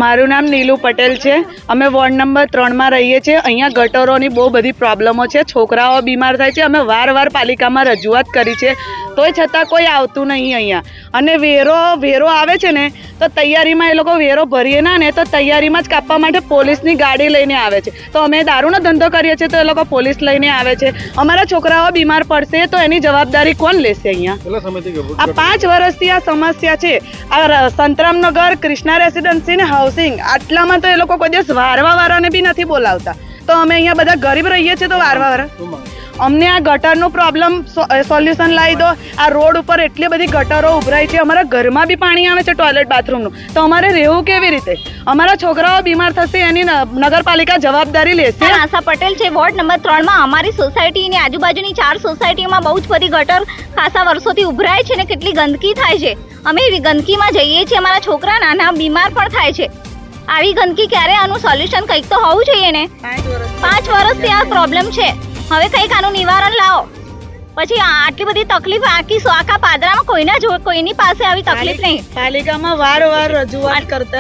મારું નામ નીલુ પટેલ છે. અમે વોર્ડ નંબર 3 માં રહીએ છીએ. અહીંયા ગટરોની બહુ બધી પ્રોબ્લેમો છે. છોકરાઓ બીમાર થાય છે. અમે વાર પાલિકામાં રજૂઆત કરી છે, તોય છતાં કોઈ આવતું નહીં અહીંયા. અને વેરો આવે છે ને તો તૈયારીમાં એ લોકો વેરો ભરીએ ના ને તો તૈયારીમાં જ કાપવા માટે પોલીસની ગાડી લઈને આવે છે. તો અમે દારૂનો ધંધો કરીએ છીએ તો એ લોકો પોલીસ લઈને આવે છે. અમારા છોકરાઓ બીમાર પડશે તો એની જવાબદારી કોણ લેશે? અહીંયા આ 5 વર્ષથી આ સમસ્યા છે. આ સંતરામનગર, કૃષ્ણા રેસિડેન્સી ને હાઉસિંગ, આટલામાં તો એ લોકો કોઈ દિવસ વારવાવાળાને બી નથી બોલાવતા. તો અમે અહીંયા બધા ગરીબ રહીએ છીએ તો વારવાવાળા અમને આ ગટરનું પ્રોબ્લેમ સોલ્યુશન લાવી દો. આ રોડ ઉપર એટલી બધી ગટરો ઉભરાય છે. અમારા ઘરમાં બી પાણી આવે છે ટોયલેટ બાથરૂમનું. તો અમારે રહેવું કેવી રીતે? અમારા છોકરાઓ બીમાર થશે એની નગરપાલિકા જવાબદારી લેશે. આશા પટેલ છે. વોર્ડ નંબર 3 માં અમારી સોસાયટીની આજુબાજુની 4 સોસાયટીમાં બહુ જ બધી ગટર ખાસા વર્ષોથી ઉભરાય છે ને કેટલી ગંદકી થાય છે. અમે એવી ગંદકીમાં જઈએ છીએ, અમારા છોકરા નાના બીમાર પણ થાય છે. આવી ગંદકી ક્યારે? આનું સોલ્યુશન કંઈક તો હોવું જોઈએ ને. 5 વર્ષથી આ પ્રોબ્લેમ છે. હવે કંઈક આનું નિવારણ લાવો. પછી આટલી બધી તકલીફ આખા પાદરામાં કોઈની પાસે આવી તકલીફ નહીં. પાલિકામાં વાર રજૂઆત કરતા